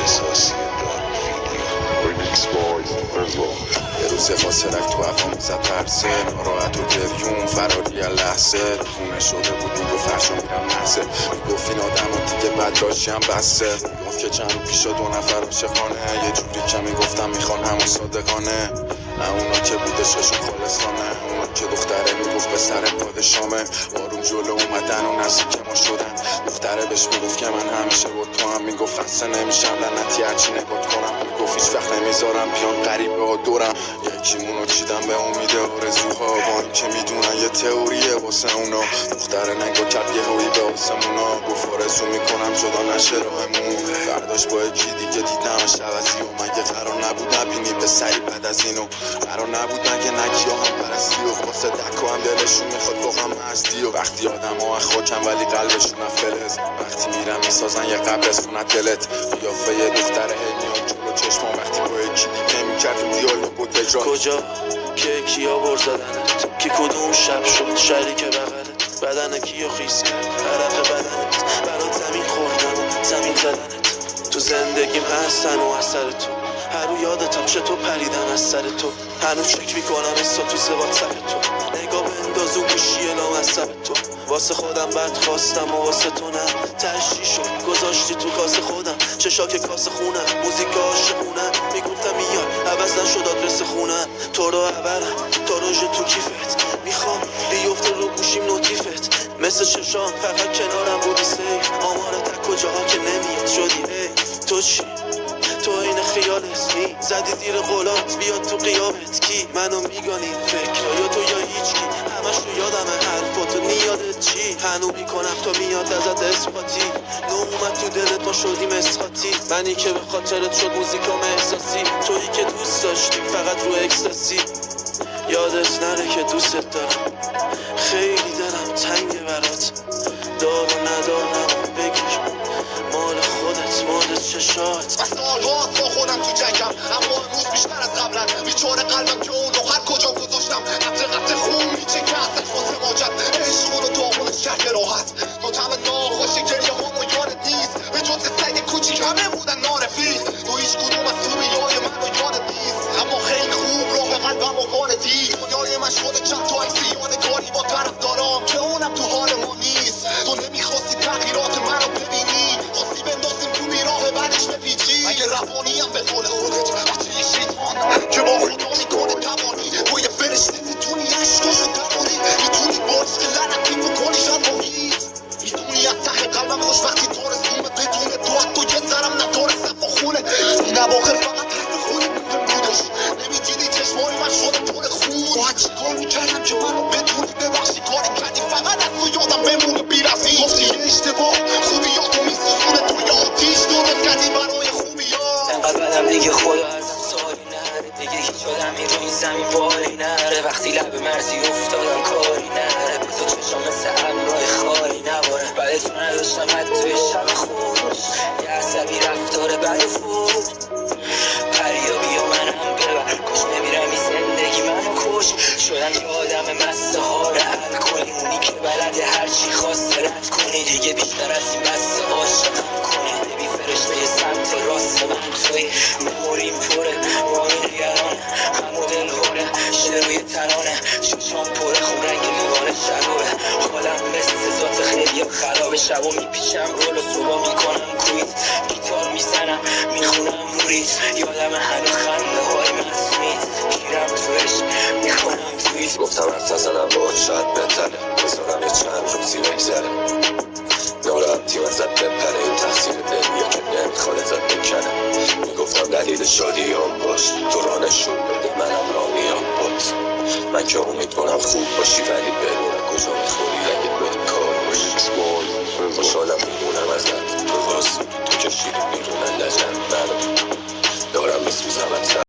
احساسی ریمیکس بای فرزا. یه روز فاسرک تو هوا میزد پرسه، ناراحت و گریون فراری لحظه. خونه شده بود میگفت فرشا میرم محضه، میگفت این آدم و دیگه بدراشی هم بسته. میگفت که چند رو پیشا 2 نفر عاشقانه، یه جوری که میگفتم میخوان همون صادقانه. نه اونا که بودششون خالصانه، اونا که دختره میگفت به سر پادشامه. آروم جلو اومدن و نزدیک ما شدن، دختره بهش میگفت که من همیشه با تو هم. میگفت خسته نمیشم لعنتی هرچی نگات کنم. میگفت هیچ وقت نمیذارم بیان غریبه ها دورم. یکیمونو چیدم به امید آرزوها، با این که میدونن یه تئوریه واسه اونا. دختره نگاه کرد یه هایی به آسمونا، گفت آرزو میکنم جدا نشه راهمون. فرداش با یکی دیگه دیدمش عوضی و مگه قرار نبود نبینی به سری بعد از اینو؟ قرار نبود مگه نگی هم پرستی و واسه دکو هم دلشون میخواد واقعا مستی. و وقتی آدم ها خاکن ولی قلبشون فلز، وقتی میرم میسازن یه قبر از خونت دلت. قیافه یه دختر هیمیان جلو چشمان، وقتی با یکی دیگه میکرد دیالوگ و تجرا. کجا که کیا بر زدنت، که کدوم شب شد شریک بغلت. بدن کیو خیس کرد عرق بدنت، برات زمین خوردن زمین زدنت. تو زندگیم هستن و اثر تو، هر رو یادتم چطور پریدن از سر تو. هنوز چک میکنم استاتوس واتساپ تو، نگاه بنداز و گوشی لامصب تو. واسه خودم بد خواستم و واسه تو نه، تشتی شد گذاشتی تو کاسه خودم. چشاک کاسه خونم موزیک عاشقونم، میگفتم میاد عوض نشد آدرس خونم. تو رو عبرم تو رو تو کیفت، میخوام بیفته رو گوشیم نوتیفت. مثل چشام فقط کنارم بودی سیف، آمارت از کجاها که نمیاد شدی حیف. تو چی؟ تو این خیال اسمی زدی زیر قولات، بیاد تو قیامت کی منو میگانی فکر یا تو یا هیچکی. همش تو یادمه حرفاتو نیادت چی، هنو میکنم تو میاد ازت اثباتی. نو اومد تو دلت ما شدیم اسخاطی، منی که به خاطرت شد موزیکام احساسی. تویی که دوست داشتی فقط رو اکستاسی، یادت نره که دوستت دارم. خیلی دلم تنگ برات، دار و ندارم بگیر مال خودت مال چشات. سالهاست با خودم تو جنگم، اما امروز بیشتر از قبلن. بیچاره قلبم که اونو هر کجا گذاشتم، قطره خون میچه که ازش واسه ماجد. عشق رو داغون شهر راحت، تو طعم ناخوشی گریه همو یادت نیست. به جز سگ کوچیک همه بودن نارفیق، تو هیچ کدوم از خوبیای منو یادت نیست. اما خیلی خوب راه قلبم و واردی، دنیای من شده چند تا عکس یادگاری با طرف دارم که اونم تو حال ما نیست. تو نمیخواستی تغییرات منو ببینی، خواستی بندازیم تو بیراه بعدش بپیچی. اگه روانی هم به قول خودت بچه شیطان که با خدا میکنه توانی، تو یه فرشته میتونی عشقاشو دوانی، میتونی باش که لعنتی بکنی شب محیط. میتونی از ته قلبم خوش وقتی تو رسومه، بدون تو حتی یه ذرم نداره صف و خونه. این اواخر فقط حرف خودی مونده بودش، نمیدیدی چشمای من شده پر خون. باید چی کار میکردم که منو بدونی ببخشی، کاری کردی فقط از تو یادم بمونه بیرفتی. گفتی یه اشتباه خوبیاتو میسوزونه، تو یه آتیش درست کردی برای خوبیات. انقدر بدم دیگه خدا ازم ساری نره، دیگه هیچ آدمی رو این زمین باری نره. وقتی لب مرزی افتادم کاری نره، بزا چشام مثل ابرهای خاری نباره. بعد تو نداشتم حتی شب خوش، یه عصبی رفتار بد و فوت. پریا بیا منم ببر، کاش نمیرم این زندگی منو کش. شدم یه آدم مسته ها رو حل کنی، اونی که بلده هرچی خواسته رد کنی. دیگه بیشتر از این بسته عاشقم کنی، ببی فرشته سمت راست من توی. موریم پره مامی نگرانه، غم و دل هوره شروع ترانه. چشام پره خون رنگ لیوان شلوه، حالم مثل ذات خیلی خرابه. شب و میپیچم رول و صبح میکنم کویت، گیتار میزنم میخونم مورید. یادم هنو خنده های مسمید، گیرم تو عشق میکنم تویت. گفتم حرف نزنم باهات شاید بهتره، بذارم یه چند روزی بگذره. ناراحتیم ازت بپره، این تقصیر دلیه که نمیخواد ازت بکنه. میگفتم دلیل شادیام باش، تو را نشون بده منم رامیام بود. من که امیدوارم خوب باشی ولی بدون کجا میخوری اگه بدون کار باشی. خوشحالم میمونم ازت، تو راست میگی تو که شیری بیرون لجن. من دارم میسوزم